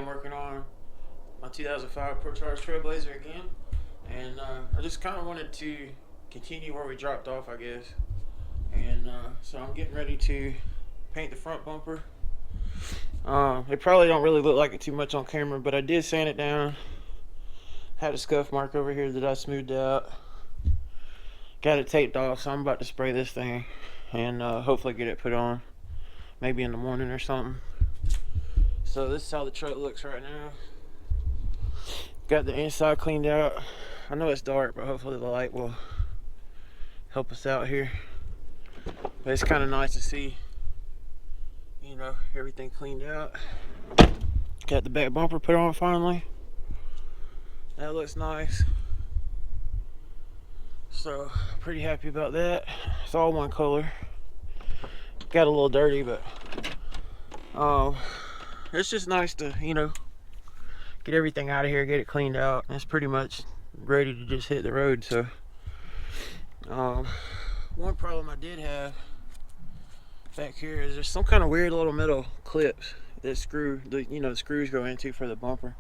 working on my 2005 Procharged Trailblazer again, and I just kind of wanted to continue where we dropped off, I guess. And so I'm getting ready to paint the front bumper. It probably don't really look like it too much on camera, but I did sand it down. Had a scuff mark over here that I smoothed out. Got it taped off, so I'm about to spray this thing and hopefully get it put on maybe in the morning or something. So this is how the truck looks right now. Got the inside cleaned out. I know it's dark, but hopefully the light will help us out here. But it's kind of nice to see, you know, everything cleaned out. Got the back bumper put on finally. That looks nice. So pretty happy about that. It's all one color. Got a little dirty, but it's just nice to, you know, get everything out of here, get it cleaned out. It's pretty much ready to just hit the road. So one problem I did have back here is there's some kind of weird little metal clips that the screws go into for the bumper,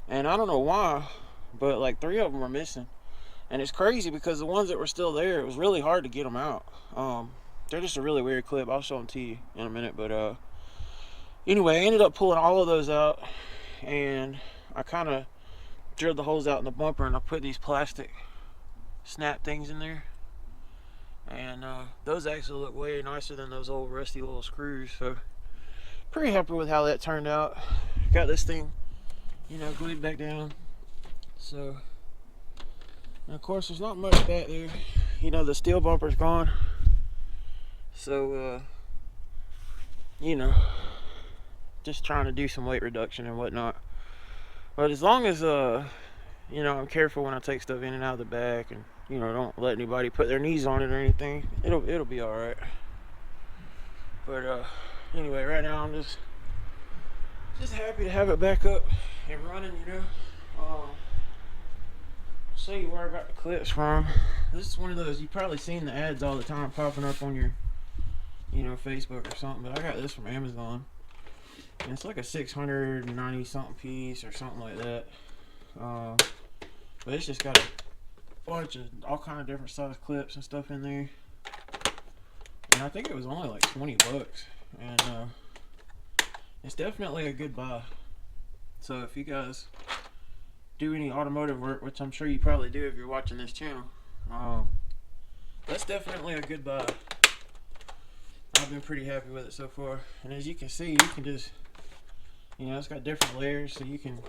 and I don't know why, but like 3 of them are missing. And it's crazy because the ones that were still there, it was really hard to get them out. They're just a really weird clip. I'll show them to you in a minute. But anyway, I ended up pulling all of those out, and I kind of drilled the holes out in the bumper, and I put these plastic snap things in there. And those actually look way nicer than those old rusty little screws. So pretty happy with how that turned out. Got this thing, you know, glued back down. So, and of course, there's not much back there. You know, the steel bumper's gone. So, you know, just trying to do some weight reduction and whatnot. But as long as, you know, I'm careful when I take stuff in and out of the back, and, you know, don't let anybody put their knees on it or anything, it'll be all right. But, anyway, right now I'm just happy to have it back up and running, you know. Show you where I got the clips from. This is one of those, you've probably seen the ads all the time popping up on your, you know, Facebook or something, but I got this from Amazon, and it's like a 690 something piece or something like that. But it's just got a bunch of all kind of different size clips and stuff in there, and I think it was only like 20 bucks, and it's definitely a good buy. So if you guys do any automotive work, which I'm sure you probably do if you're watching this channel, that's definitely a good buy. I've been pretty happy with it so far, and as you can see, you can just, you know, it's got different layers, so you can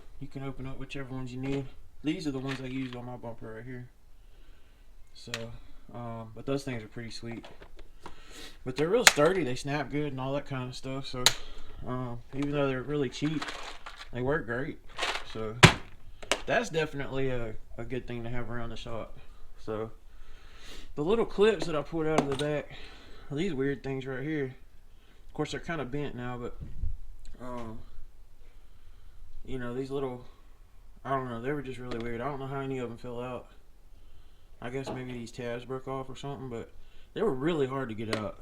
open up whichever ones you need. These are the ones I used on my bumper right here. So but those things are pretty sweet, but they're real sturdy, they snap good and all that kind of stuff. So even though they're really cheap, they work great. So that's definitely a good thing to have around the shop. So the little clips that I pulled out of the back, these weird things right here, of course they're kind of bent now, but you know, these little, I don't know, they were just really weird. I don't know how any of them fell out. I guess maybe these tabs broke off or something, but they were really hard to get out.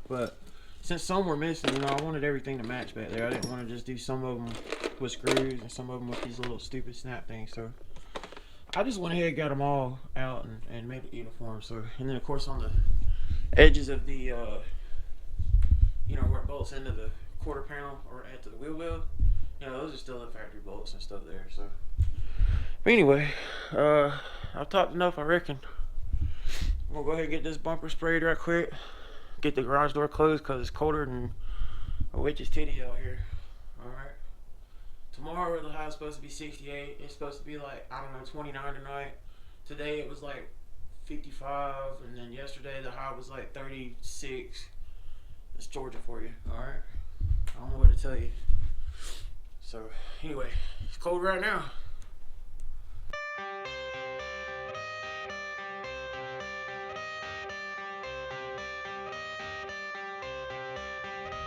But since some were missing, you know, I wanted everything to match back there. I didn't want to just do some of them with screws and some of them with these little stupid snap things. So I just went ahead and got them all out and made it uniform. So, and then of course on the edges of the, you know, where it bolts into the quarter panel or into the wheel well, you know, those are still the factory bolts and stuff there. So, but anyway, I've talked enough, I reckon. I'm gonna go ahead and get this bumper sprayed right quick. Get the garage door closed because it's colder than a witch's titty out here. Alright. Tomorrow the high is supposed to be 68. It's supposed to be like, I don't know, 29 tonight. Today it was like 55, and then yesterday the high was like 36. It's Georgia for you. Alright. I don't know what to tell you. So anyway, it's cold right now.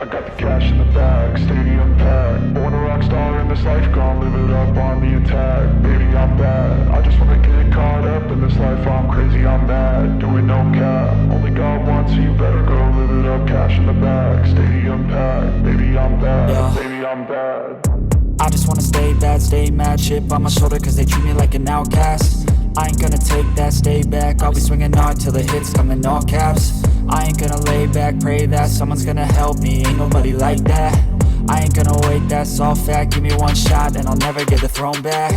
I got the cash in the bag, stadium packed. Born a rock star in this life, gon' live it up on the attack. Baby, I'm bad, I just wanna get caught up in this life. I'm crazy, I'm mad, doing no cap. Only God wants, so you better go live it up. Cash in the bag, stadium packed. Baby, I'm bad, baby, I'm bad. I bad, stay mad, chip on my shoulder cause they treat me like an outcast. I ain't gonna take that, stay back, I'll be swinging hard till the hits come in all caps. I ain't gonna lay back, pray that someone's gonna help me, ain't nobody like that. I ain't gonna wait, that's all fact, give me one shot and I'll never get the throne back.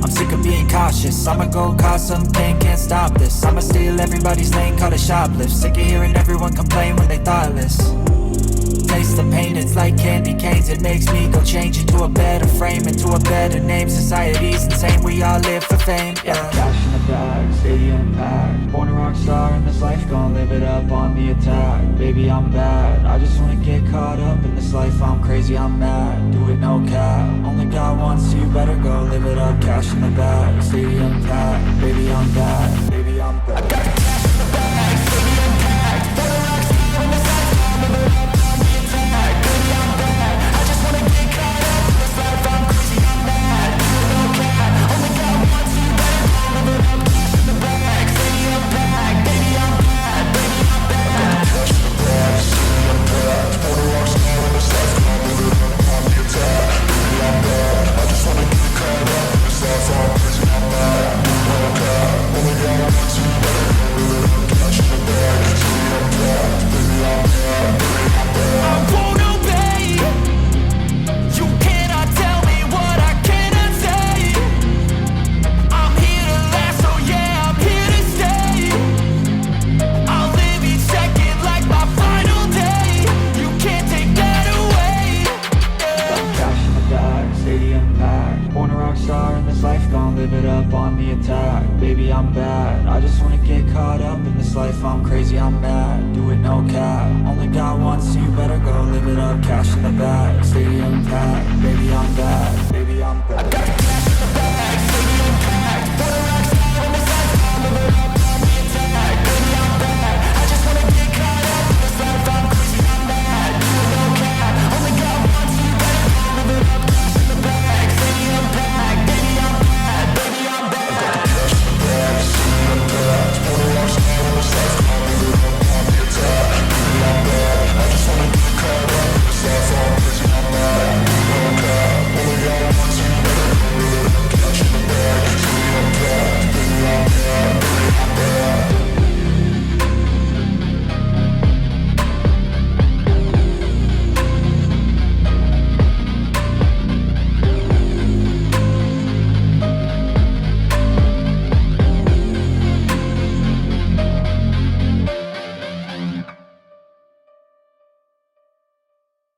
I'm sick of being cautious, I'ma go cause some pain, can't stop this. I'ma steal everybody's lane, call it shoplift. Sick of hearing everyone complain when they thoughtless. Taste the pain, it's like candy canes. It makes me go change into a better frame, into a better name. Society's insane, we all live for fame, yeah. Cash in the bag, stadium packed. Born a rock star in this life, gon' live it up on the attack. Baby, I'm bad, I just wanna get caught up in this life. I'm crazy, I'm mad, do it no cap. Only got one, so you better go live it up. Cash in the bag, stadium packed. Baby, I'm bad, baby, I'm bad. I got the cash in the bag, stadium packed. Born a rock star in this life, gon' live it up.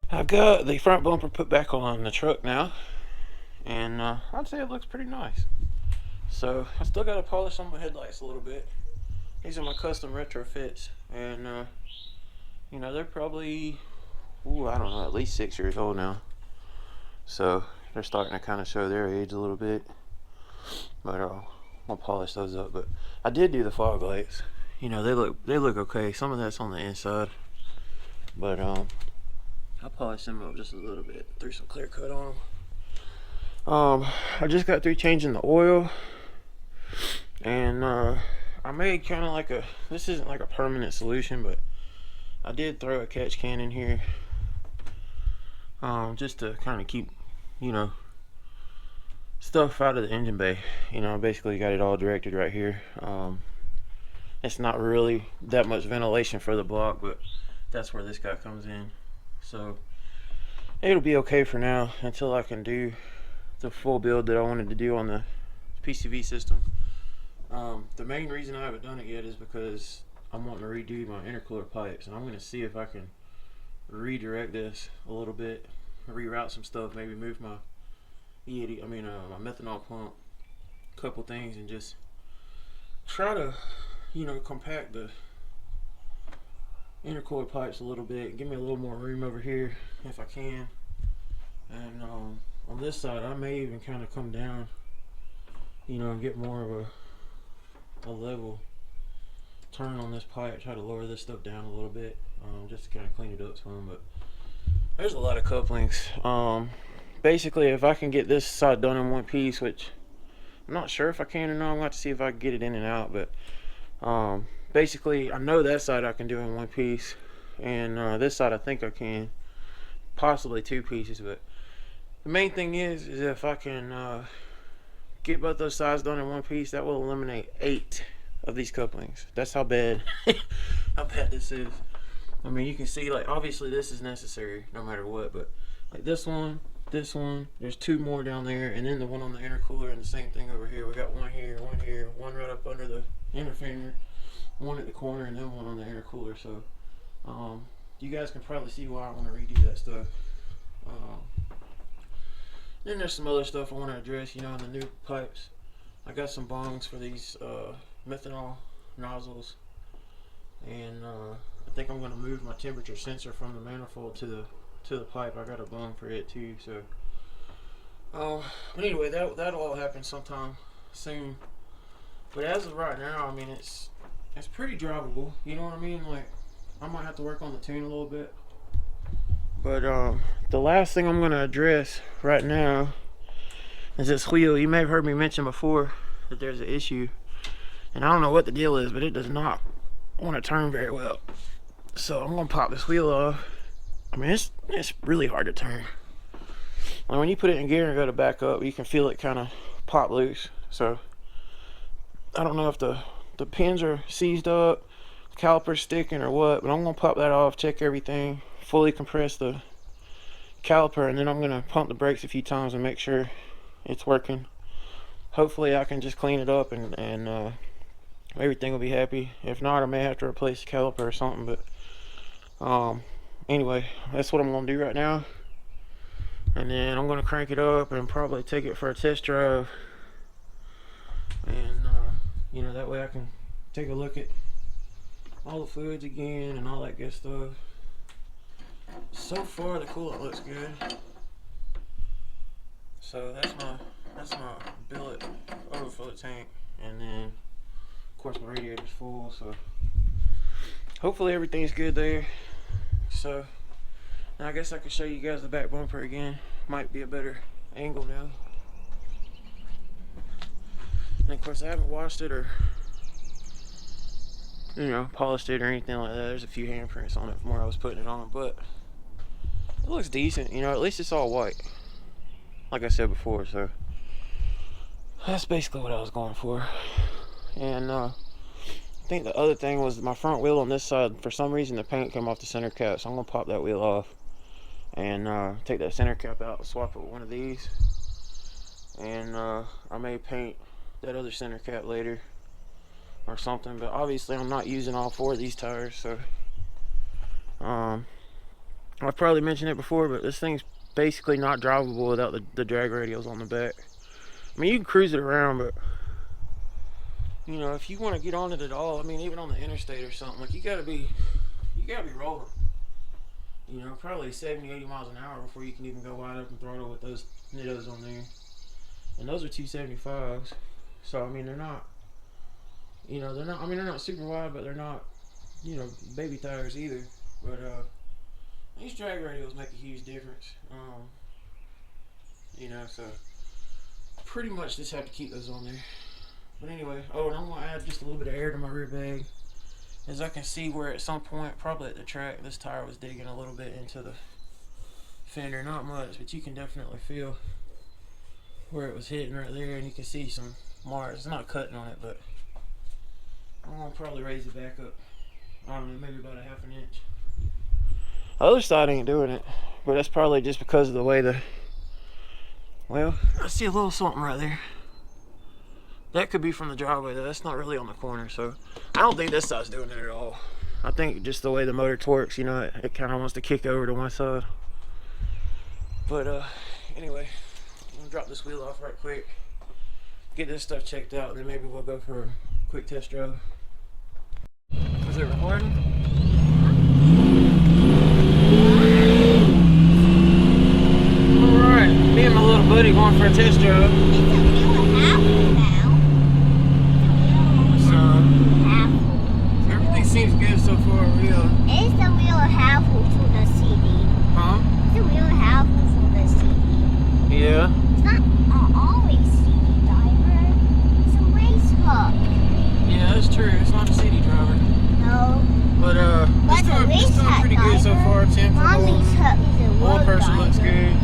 I've got the front bumper put back on the truck now, and I'd say it looks pretty nice. So I still got to polish on my headlights a little bit. These are my custom retrofits, and you know, they're probably, I don't know, at least 6 years old now. So they're starting to kind of show their age a little bit, but I'll polish those up. But I did do the fog lights. You know, they look okay. Some of that's on the inside, but I polished them up just a little bit, threw some clear coat on them. I just got through changing the oil, and I made kind of like this isn't like a permanent solution, but I did throw a catch can in here, just to kind of keep, you know, stuff out of the engine bay. You know, basically got it all directed right here. It's not really that much ventilation for the block, but that's where this guy comes in. So it'll be okay for now until I can do the full build that I wanted to do on the PCV system. The main reason I haven't done it yet is because I'm wanting to redo my intercooler pipes, and I'm going to see if I can redirect this a little bit, reroute some stuff, maybe move my my methanol pump, a couple things, and just try to, you know, compact the intercooler pipes a little bit, give me a little more room over here if I can. And on this side I may even kind of come down, you know, and get more of a level turn on this pipe, try to lower this stuff down a little bit, just to kind of clean it up some. But there's a lot of couplings. Basically, if I can get this side done in one piece, which I'm not sure if I can or not, I'm gonna have to see if I can get it in and out, but basically I know that side I can do in one piece, and this side I think I can, possibly two pieces. But The main thing is if I can get both those sides done in one piece, that will eliminate 8 of these couplings. That's how bad this is. I mean, you can see, like, obviously this is necessary no matter what, but like this one, there's 2 more down there, and then the one on the intercooler, and the same thing over here. We got one here, one right up under the inner finger, one at the corner, and then one on the intercooler. So you guys can probably see why I want to redo that stuff. Then there's some other stuff I want to address, you know, in the new pipes. I got some bongs for these methanol nozzles, and I think I'm going to move my temperature sensor from the manifold to the pipe. I got a bung for it too. So but anyway, that'll all happen sometime soon. But as of right now, I mean, it's pretty drivable, you know what I mean? Like, I might have to work on the tune a little bit. But the last thing I'm going to address right now is this wheel. You may have heard me mention before that there's an issue, and I don't know what the deal is, but it does not want to turn very well. So I'm going to pop this wheel off. I mean, it's really hard to turn. Like, when you put it in gear and go to back up, you can feel it kind of pop loose. So I don't know if the pins are seized up, the caliper's sticking or what, but I'm going to pop that off, check everything, fully compress the caliper, and then I'm going to pump the brakes a few times and make sure it's working. Hopefully I can just clean it up and everything will be happy. If not, I may have to replace the caliper or something. But anyway, that's what I'm going to do right now. And then I'm going to crank it up and probably take it for a test drive. And you know, that way I can take a look at all the fluids again and all that good stuff. So far the coolant looks good. So that's my billet overflow tank, and then of course my radiator's full, so hopefully everything's good there. So now I guess I can show you guys the back bumper again. Might be a better angle now. And of course I haven't washed it or, you know, polished it or anything like that. There's a few handprints on it from where I was putting it on, but it looks decent, you know. At least it's all white, like I said before. So that's basically what I was going for. And I think the other thing was my front wheel on this side, for some reason the paint came off the center cap, so I'm gonna pop that wheel off and take that center cap out and swap it with one of these. And I may paint that other center cap later or something, but obviously I'm not using all 4 of these tires. So I've probably mentioned it before, but this thing's basically not drivable without the drag radials on the back. I mean, you can cruise it around, but you know, if you want to get on it at all, I mean, even on the interstate or something, like, you gotta be rolling, you know, probably 70-80 miles an hour before you can even go wide open throttle with those nittos on there. And those are 275s, so I mean, they're not, you know, I mean, they're not super wide, but they're not, you know, baby tires either. But these drag radials make a huge difference. You know, so pretty much just have to keep those on there. But anyway, oh, and I'm going to add just a little bit of air to my rear bag, as I can see where at some point, probably at the track, this tire was digging a little bit into the fender. Not much, but you can definitely feel where it was hitting right there, and you can see some marks. It's not cutting on it, but I'm going to probably raise it back up, I don't know, maybe about a ½ inch. The other side ain't doing it, but that's probably just because of the way well, I see a little something right there. That could be from the driveway though. That's not really on the corner, so I don't think this side's doing it at all. I think just the way the motor torques, you know, it kind of wants to kick over to one side. But anyway, I'm gonna drop this wheel off right quick, get this stuff checked out, and then maybe we'll go for a quick test drive. Is it recording? Alright, me and my little buddy going for a test drive. Seems good so far, real. Is the wheel helpful to the CD? Huh? Is the wheel helpful for the CD? Yeah. It's not always CD driver. It's a race hook. Yeah, that's true. It's not a CD driver. No. But it's doing pretty good so far. 10 for Mommy's hook is a one person driver. looks good.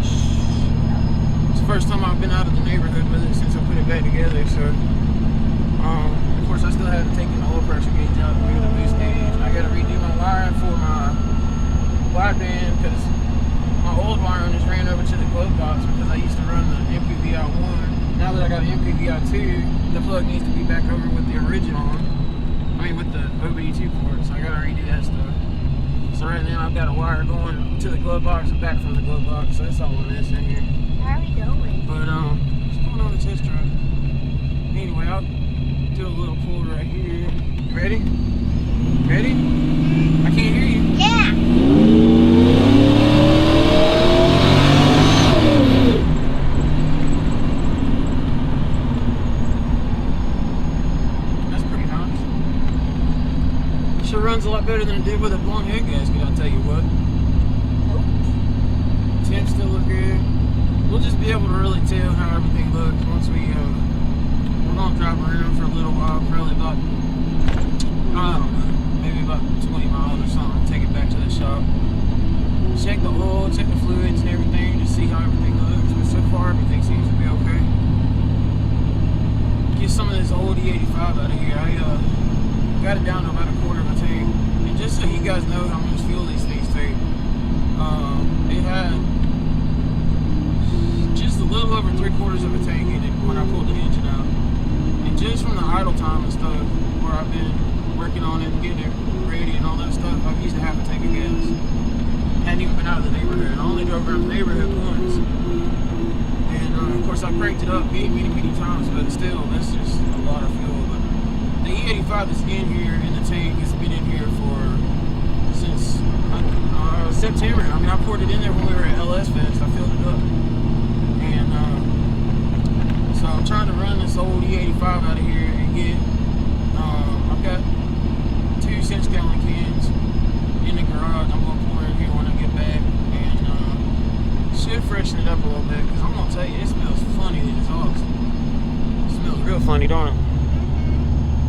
the first time I've been out of the neighborhood with it since I put it back together. So, of course, I still haven't taken the oil pressure gauge out through the boost gauge. I got to redo my wiring for my wideband because my old wiring just ran over to the glove box because I used to run the MPVI 1. Now that I got an MPVI 2, the plug needs to be back over with the original one. I mean, with the OBD2 port, so I got to redo that stuff. So right now I've got a wire going to the glove box and back from the glove box, so that's all I'm missing here. How are we going? But just going on a test drive. Anyway, I'll do a little pull right here. You ready? Ready? I can't hear you. Yeah. That's pretty nice. Sure runs a lot better than it did with a blown head gasket, I'll tell you what. Temps still look good. We'll just be able to really tell how everything looks once we're gonna drive around for a little while, probably about, I don't know, maybe about 20 miles or something, take it back to the shop. Check the oil, check the fluids and everything, just see how everything looks. But so far, everything seems to be okay. Get some of this old E85 out of here. I got it down to about a quarter of a tank. And just so you guys know how much fuel these things take, it had just a little over 3/4 of a tank in it when I pulled the engine out. And just from the idle time and stuff, where I've been working on it and getting it ready and all that stuff, I've used a half a tank of gas. Hadn't even been out of the neighborhood. I only drove around the neighborhood once. And of course I cranked it up many times, but still, that's just a lot of fuel. But the E85 that's in here in the tank has been in here since September. I mean, I poured it in there when we were at LS Fest. I filled it up. And so I'm trying to run this old E85 out of here and get, I've got 2 6-gallon cans in the garage. I'm going to pour in here when I get back and should freshen it up a little bit because I'm going to tell you, it smells funny in this exhaust. It smells real funny, don't it?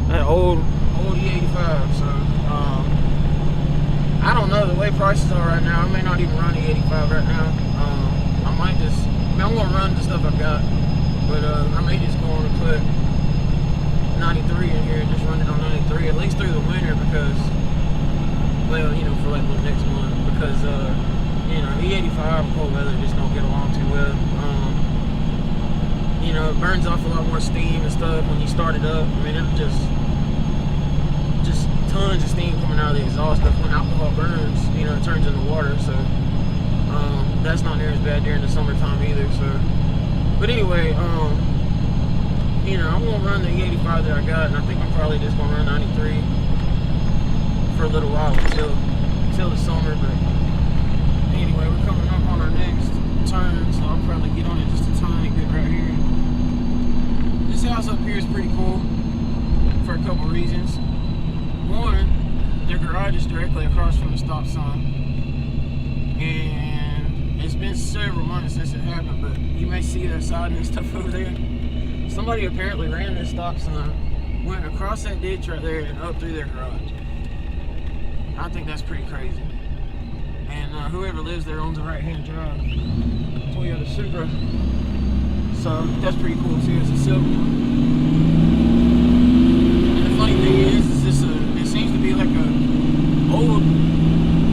That old E85, so I don't know the way prices are right now. I may not even run E85 right now. I might just, I'm going to run the stuff I've got, but I may just go on and put 93 in here and just run it on 93 at least through the winter because, well, you know, for like the next month because, you know, E85 and cold weather just don't get along too well. You know, it burns off a lot more steam and stuff when you start it up. I mean, it'll just tons of steam coming out of the exhaust. But when alcohol burns, you know, it turns into water. So that's not near as bad during the summertime either. So, but anyway, you know, I'm gonna run the E85 that I got, and I think I'm probably just gonna run 93 for a little while until the summer. But anyway, we're coming up on our next turn, so I'll probably get on it just a tiny bit right here. This house up here is pretty cool for a couple reasons. One, their garage is directly across from the stop sign, and it's been several months since it happened, but you may see that siding and stuff over there. Somebody apparently ran this stop sign, went across that ditch right there and up through their garage. I think that's pretty crazy. And whoever lives there owns a right-hand drive Toyota Supra, so that's pretty cool too. It's a silver one. And the funny thing is this it seems to be like a old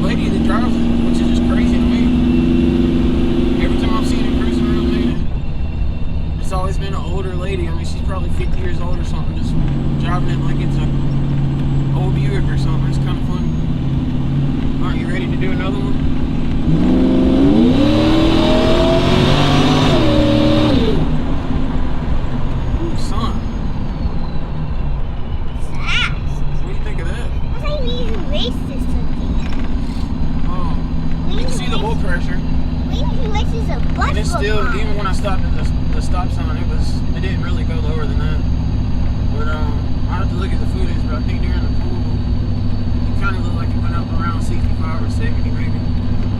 lady that drives it, which is just crazy to me. Every time I've seen it cruising around there, it's always been an older lady. I mean, she's probably 50 years old or something, just driving it like it's a old Buick or something. It's kind of fun. Alright, you ready to do another one? Ooh, son. Fast. What do you think of that? I thought you needed to race this something. Oh, you can see the oil pressure. We need to race this a bus. And it's still, even when I stopped at the stop sign, it didn't really go lower than that. But I have to look at the footage, but I think during the pool, it kind of looked like it went up around 65 or 70 maybe.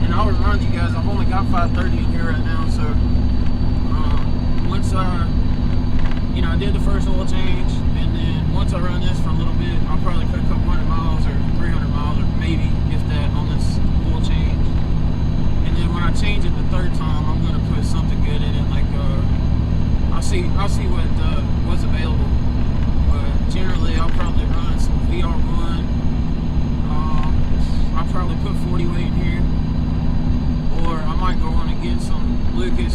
And I'll remind you guys, I've only got 530 in here right now, so once I did the first oil change, and then once I run this for a little bit, I'll probably put a couple 100 miles or 300 miles or maybe, if that, on this oil change. And then when I change it the third time, I'm going to put something good in it, like I'll see what's available. But generally, I'll probably run some VR1. I'll probably put 40 weight in here, or I might go on and get some Lucas,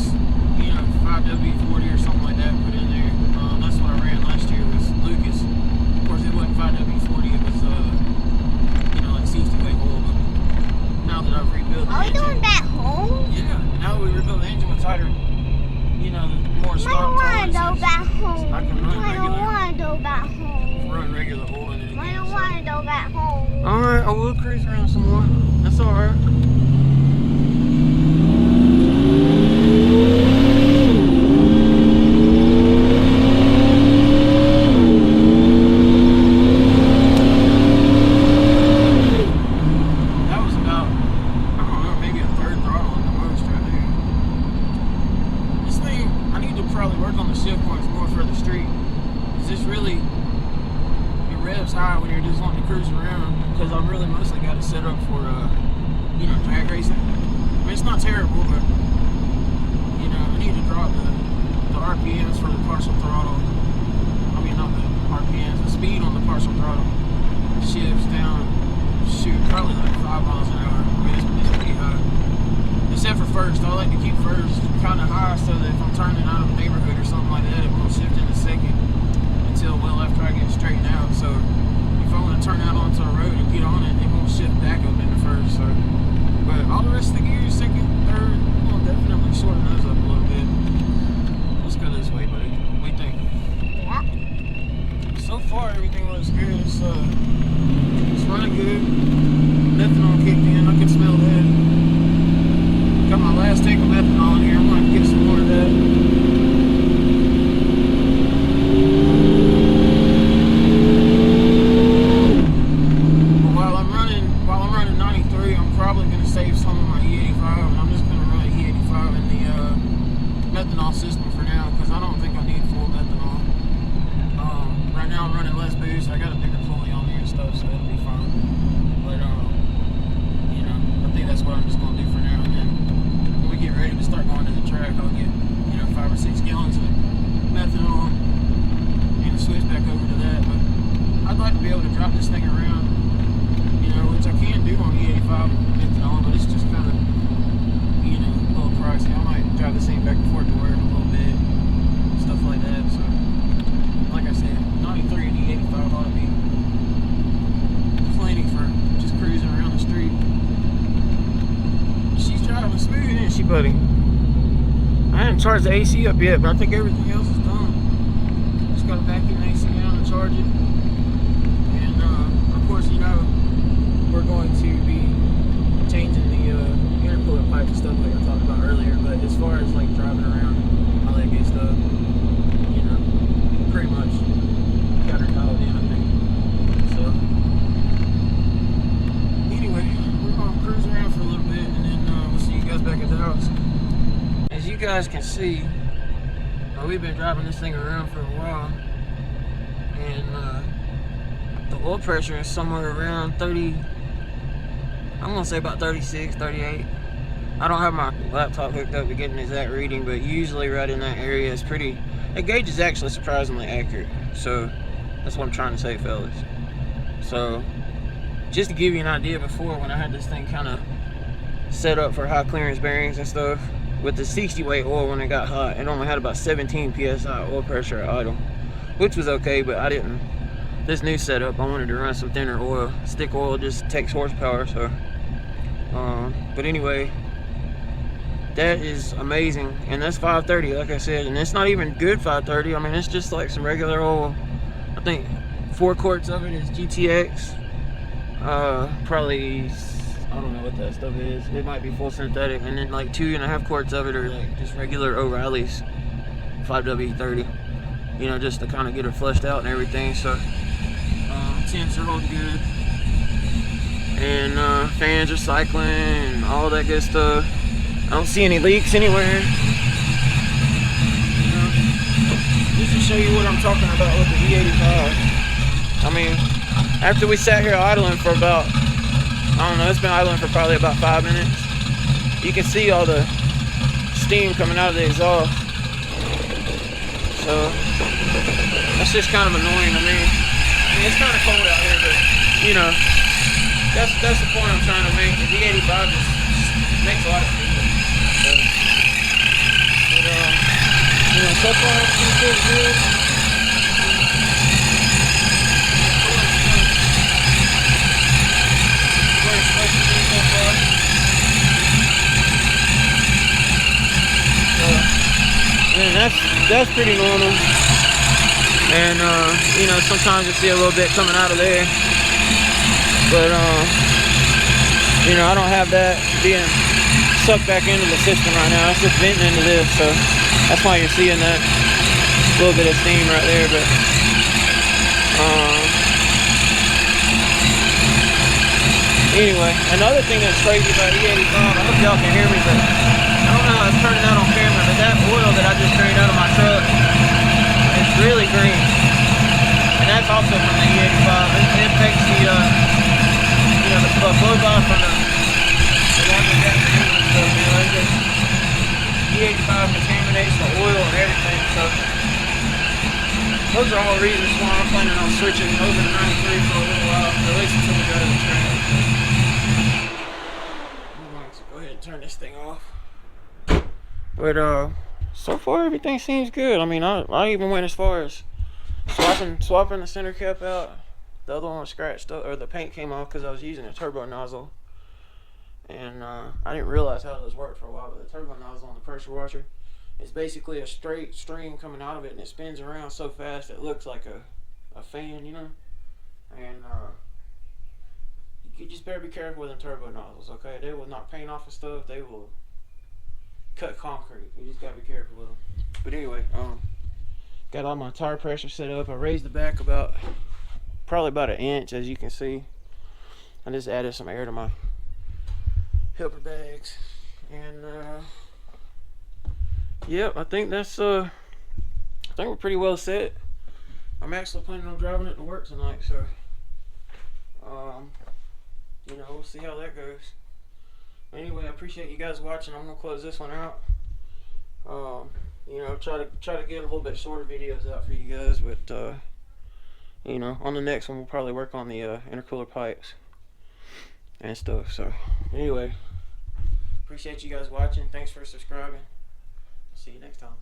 5W40 or something like that, put in there. That's what I ran last year, was Lucas. Of course, it wasn't 5W40, it was like 60 weight oil. But now that I've rebuilt the Are we engine, doing that home? yeah, now that we rebuilt the engine with tighter, more I stop don't want to tolerances, go back home. I can run I don't regular. want to go back home. Run regular oil in it again. I don't so. want to go back home. Alright, I will cruise around some more. That's alright. That was about, I don't know, maybe a third throttle at the most right there. This thing, I need to probably work on the shift points more for the street. Is this really, it revs high when you're just wanting to cruise around, because I've really mostly got it set up for, drag racing. I mean, it's not terrible, but, I need to drop the RPMs for the partial throttle. I mean, not the RPMs, the speed on the partial throttle shifts down, probably like 5 miles an hour. I mean, it's pretty high. Except for first. I like to keep first kind of high so that if I'm turning out of a neighborhood or something like that, it won't shift into second until well after I get straightened out. So if I want to turn out onto a road and get on it, it won't shift back up into first. So, but all the rest of the gears, second, third, will definitely shorten those up a little bit. Let's go this way, buddy. What do you think? Yeah. So far, everything looks good. It's running good. Methanol kicked in. I can smell that. Got my last tank of methanol in here. I'm going to get some more of that. But while I'm running 93, I'm probably going to save some of my E85, and I'm just going to run E85 in the methanol system for now, because I don't think I need full methanol. Right now I'm running less boost. I got a bigger pulley on here and stuff, so it'll be fine. But I think that's what I'm just gonna do for now. And then when we get ready to start going to the track, I'll get 5 or 6 gallons of methanol and switch back over to that. But I'd like to be able to drop this thing around, which I can do on E85 methanol, but it's just kind of a little pricey. I might drive this thing back and forth to work a little bit, stuff like that. So, like I said, 93 and E85 ought to be plenty for just cruising around the street. She's driving smooth, isn't she, buddy? I haven't charged the AC up yet, but I think everything else is done. Just gotta vacuum the AC down and charge it. And of course, we're going to be changing the intercooler pipes and stuff like I talked about earlier. But as far as like driving around, all that good stuff, pretty much got her dialed in, I think. So anyway, we're gonna cruise around for a little bit, and then we'll see you guys back at the house. As you guys can see, we've been driving this thing around for a while, and the oil pressure is somewhere around 30. I'm gonna say about 36, 38. I don't have my laptop hooked up to get an exact reading, but usually right in that area is pretty. The gauge is actually surprisingly accurate, so that's what I'm trying to say, fellas. So, just to give you an idea, before when I had this thing kind of set up for high clearance bearings and stuff, with the 60 weight oil when it got hot, it only had about 17 psi oil pressure at idle, which was okay, but I didn't. This new setup, I wanted to run some thinner oil. Stick oil just takes horsepower, so. But anyway, that is amazing, and that's 530, like I said, and it's not even good 530. I mean, it's just like some regular oil. I think 4 quarts of it is GTX. Probably, I don't know what that stuff is. It might be full synthetic, and then like 2.5 quarts of it are like just regular O'Reilly's 5W30. Just to kind of get her flushed out and everything. So temps are holding good, and fans are cycling, and all that good stuff. I don't see any leaks anywhere. Just to show you what I'm talking about with the E85. I mean, after we sat here idling for about, I don't know, it's been idling for probably about 5 minutes. You can see all the steam coming out of the exhaust. That's just kind of annoying to me. I mean, it's kind of cold out here, but you know, that's the point I'm trying to make. The D85 just makes a lot of steam. So, but, you know, so far everything feels good. And that's pretty normal. And you know, sometimes you see a little bit coming out of there, but you know, I don't have that being sucked back into the system right now. It's just venting into this, so that's why you're seeing that little bit of steam right there. But anyway, another thing that's crazy about E85, I hope y'all can hear me, but I don't know how it's turning out on camera, but that oil that I just drained out of my truck, it's really green. And that's also from the E85. It takes the, you know, the blow by from the laundry gasoline and stuff, you know, it just, E85 contaminates the oil and everything, so those are all reasons why I'm planning on switching over to 93 for a little while, at least until we go to the train. Go ahead and turn this thing off. But so far everything seems good. I mean, I even went as far as swapping the center cap out. The other one was scratched up, or the paint came off because I was using a turbo nozzle, and I didn't realize how this worked for a while. But the turbo nozzle on the pressure washer is basically a straight string coming out of it, and it spins around so fast it looks like a fan, you know. And you just better be careful with them turbo nozzles, okay? They will knock paint off of stuff. They will cut concrete. You just gotta be careful with them. But anyway, got all my tire pressure set up. I raised the back probably about an inch, as you can see. I just added some air to my helper bags, and yep, I think that's I think we're pretty well set. I'm actually planning on driving it to work tonight, so you know, we'll see how that goes. Anyway, I appreciate you guys watching. I'm gonna close this one out. You know, try to get a little bit shorter videos out for you guys, but you know, on the next one we'll probably work on the intercooler pipes and stuff. So anyway, appreciate you guys watching. Thanks for subscribing. See you next time.